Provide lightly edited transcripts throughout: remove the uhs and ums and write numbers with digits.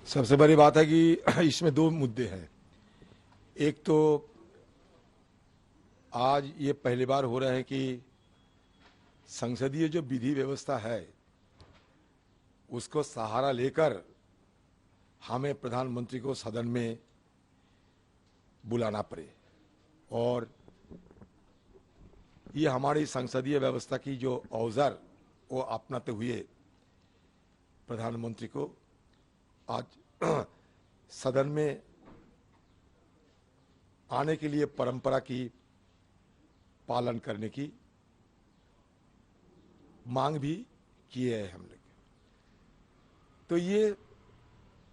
सबसे बड़ी बात है कि इसमें दो मुद्दे हैं। एक तो आज ये पहली बार हो रहा है कि संसदीय जो विधि व्यवस्था है उसको सहारा लेकर हमें प्रधानमंत्री को सदन में बुलाना पड़े, और ये हमारी संसदीय व्यवस्था की जो औजार वो अपनाते हुए प्रधानमंत्री को आज सदन में आने के लिए परंपरा की पालन करने की मांग भी किए है हम लोग। तो ये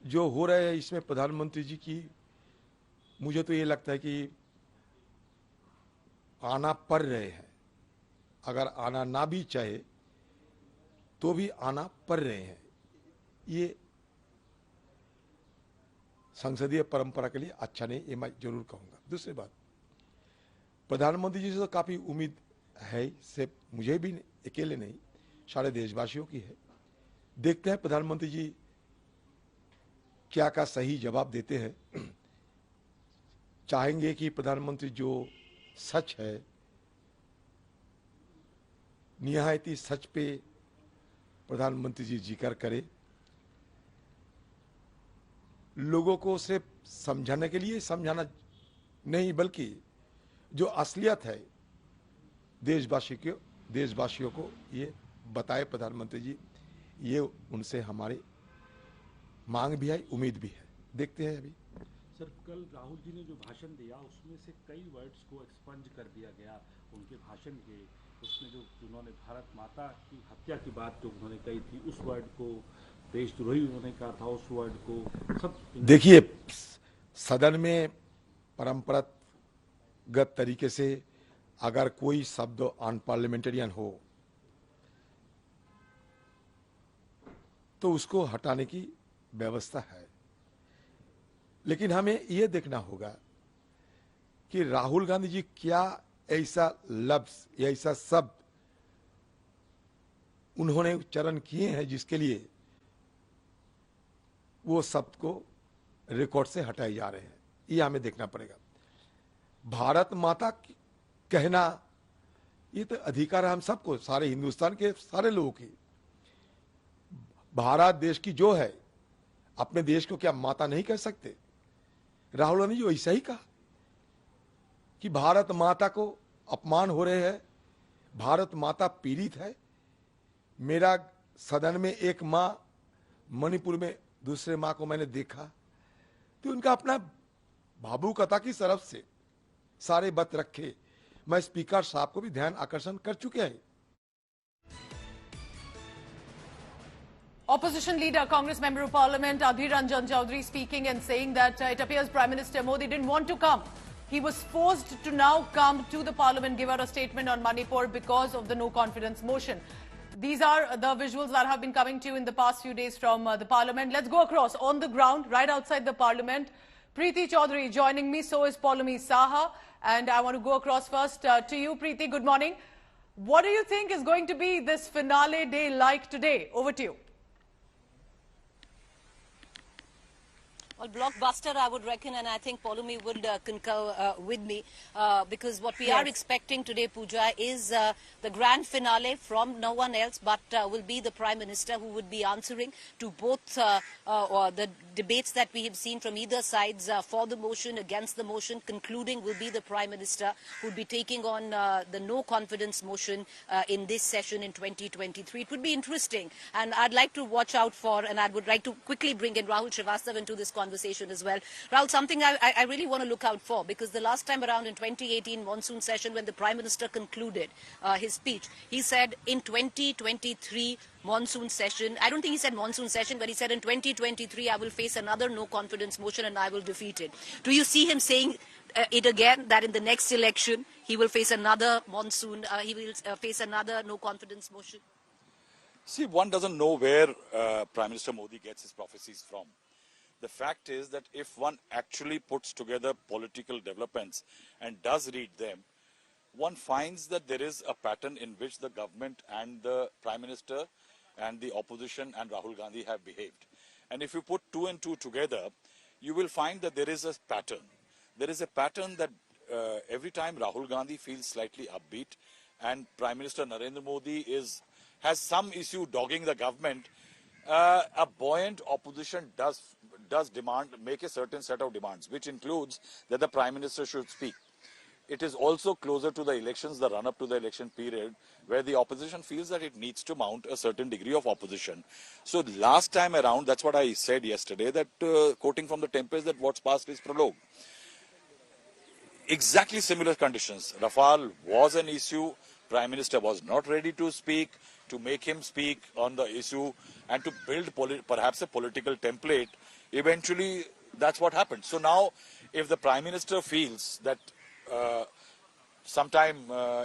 जो हो रहा है इसमें प्रधानमंत्री जी की, मुझे तो ये लगता है कि आना पड़ रहे हैं। अगर आना ना भी चाहे तो भी आना पड़ रहे हैं। ये संसदीय परंपरा के लिए अच्छा नहीं, ये मैं जरूर कहूंगा। दूसरी बात, प्रधानमंत्री जी से तो काफी उम्मीद है, सिर्फ मुझे भी अकेले नहीं, सारे देशवासियों की है। देखते हैं प्रधानमंत्री जी क्या का सही जवाब देते हैं। चाहेंगे कि प्रधानमंत्री जो सच है, निहायती सच पे प्रधानमंत्री जी जिक्र करे, लोगों को सिर्फ समझाने के लिए समझाना नहीं, बल्कि जो असलियत है देशवासियों को ये बताए प्रधानमंत्री जी। ये उनसे हमारी मांग भी है, उम्मीद भी है। देखते हैं अभी। सर, कल राहुल जी ने जो भाषण दिया उसमें से कई वर्ड्स को एक्सपंज कर दिया गया उनके भाषण के। उसमें जो उन्होंने भारत माता की हत्या की बात जो उन्होंने कही थी, उस वर्ड को देशद्रोही उन्होंने कहा था, उस वर्ड को सब। देखिए, सदन में परंपरागत तरीके से अगर कोई शब्द अनपार्लियामेंटेरियन हो तो उसको हटाने की व्यवस्था है, लेकिन हमें यह देखना होगा कि राहुल गांधी जी क्या ऐसा लफ्ज या ऐसा शब्द उन्होंने उच्चारण किए हैं जिसके लिए वो शब्द को रिकॉर्ड से हटाए जा रहे हैं। ये हमें देखना पड़ेगा। भारत माता कहना ये तो अधिकार है हम सबको, सारे हिंदुस्तान के सारे लोगों की। भारत देश की जो है, अपने देश को क्या माता नहीं कह सकते? राहुल गांधी जी ऐसा ही कहा कि भारत माता को अपमान हो रहे हैं, भारत माता पीड़ित है। मेरा सदन में एक मां मणिपुर में दूसरे मां को मैंने देखा, तो उनका अपना भावुकता की तरफ से सारे बात रखे। मैं स्पीकर साहब को भी ध्यान आकर्षण कर चुके हैं। Opposition leader, Congress Member of Parliament Adhir speaking and saying that it appears Prime Minister Modi didn't want to come. He was forced to now come to the Parliament, give out a statement on Manipur because of the no confidence motion. These are the visuals that have been coming to you in the past few days from the Parliament. Let's go across on the ground, right outside the Parliament. Preeti Chaudhary joining me, so is Paulami Saha. And I want to go across first to you, Preeti. Good morning. What do you think is going to be this finale day like today? Over to you. Well, blockbuster, I would reckon, and I think Paulumi would concur with me, because what we are expecting today, Pooja, is the grand finale from no one else but will be the Prime Minister, who would be answering to both the debates that we have seen from either sides, for the motion, against the motion. Concluding will be the Prime Minister, who would be taking on the no confidence motion in this session in 2023. It would be interesting, and I'd like to watch out for, and I would like to quickly bring in Rahul Srivastav into this conversation as well. Rahul, something I really want to look out for, because the last time around in 2018 monsoon session, when the Prime Minister concluded his speech, he said in 2023 monsoon session, I don't think he said monsoon session, but he said in 2023 I will face another no confidence motion and I will defeat it. Do you see him saying it again, that in the next election he will face another monsoon, he will face another no confidence motion? See, one doesn't know where Prime Minister Modi gets his prophecies from. The fact is that if one actually puts together political developments and does read them, one finds that there is a pattern in which the government and the Prime Minister and the opposition and Rahul Gandhi have behaved. And if you put 2 and 2 together, you will find that there is a pattern. There is a pattern that every time Rahul Gandhi feels slightly upbeat and Prime Minister Narendra Modi has some issue dogging the government, a buoyant opposition does make a certain set of demands, which includes that the Prime Minister should speak. It is also closer to the elections, the run-up to the election period, where the opposition feels that it needs to mount a certain degree of opposition. So last time around, that's what I said yesterday, that quoting from the Tempest, that what's past is prologue. Exactly similar conditions. Rafale was an issue. Prime Minister was not ready to speak, to make him speak on the issue and to build perhaps a political template. Eventually, that's what happened. So now, if the Prime Minister feels that sometime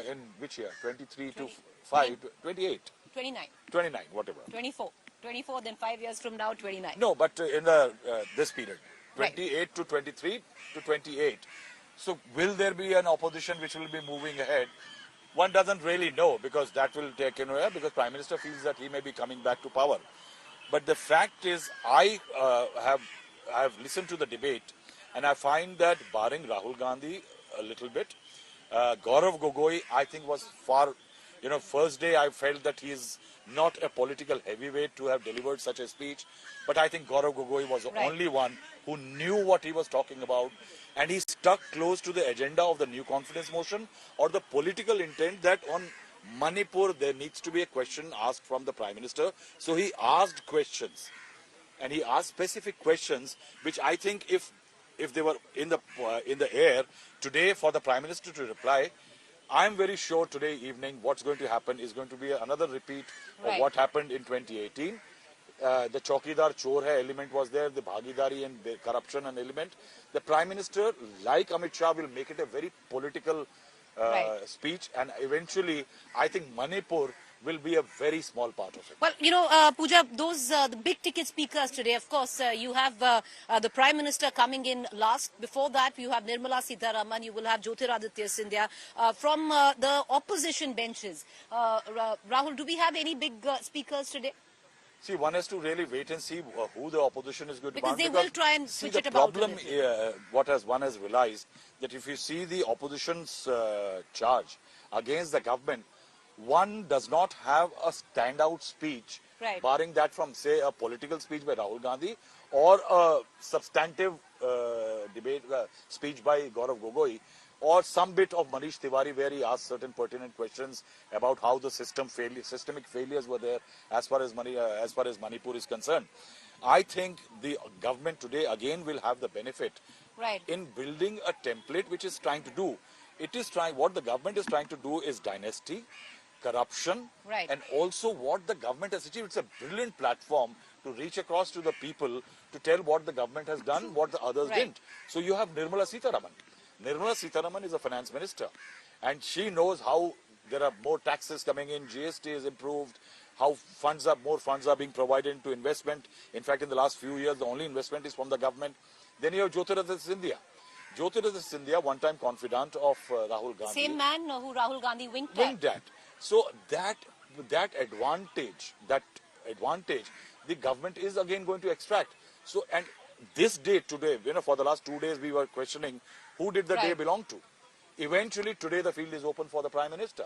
in which year? 23 to 5, 28? 29. 29, whatever. 24. 24, then 5 years from now, 29. No, but in the this period, Right. 28 to 23 to 28. So will there be an opposition which will be moving ahead? One doesn't really know, because that will take because Prime Minister feels that he may be coming back to power. But the fact is, I have listened to the debate, and I find that barring Rahul Gandhi a little bit, Gaurav Gogoi, I think, was far, first day I felt that he is not a political heavyweight to have delivered such a speech. But I think Gaurav Gogoi was the only one who knew what he was talking about. And he stuck close to the agenda of the new confidence motion, or the political intent that on Manipur there needs to be a question asked from the Prime Minister. So he asked questions, and he asked specific questions, which I think if they were in the air today for the Prime Minister to reply, I'm very sure today evening what's going to happen is going to be another repeat of what happened in 2018. The Chaukidar Chor hai element was there, the Bhagidari and the corruption and element. The Prime Minister, like Amit Shah, will make it a very political speech, and eventually I think Manipur will be a very small part of it. Well, Pooja, those the big ticket speakers today, of course, you have the Prime Minister coming in last. Before that, you have Nirmala Sitharaman, you will have Jyotiraditya Scindia. From the opposition benches, Rahul, do we have any big speakers today? See, one has to really wait and see who the opposition is going to Because mount. they will try and switch it the about. problem, one has realized, that if you see the opposition's charge against the government, one does not have a standout speech, barring that from, say, a political speech by Rahul Gandhi or a substantive debate speech by Gaurav Gogoi, or some bit of Manish Tiwari where he asked certain pertinent questions about how the systemic failures were there as far as Manipur is concerned. I think the government today again will have the benefit in building a template which is trying to do. What the government is trying to do is dynasty, corruption, and also what the government has achieved. It's a brilliant platform to reach across to the people to tell what the government has done, what the others didn't. So you have Nirmala Sitharaman. Nirmala Sitharaman is a finance minister, and she knows how there are more taxes coming in, GST is improved, how more funds are being provided into investment. In fact, in the last few years, the only investment is from the government. Then you have Jyotiraditya Scindia. Jyotiraditya Scindia, one-time confidant of Rahul Gandhi. Same man who Rahul Gandhi winked at. So that advantage, the government is again going to extract. So, and this day today, for the last 2 days we were questioning who did the day belong to. Eventually today the field is open for the Prime Minister.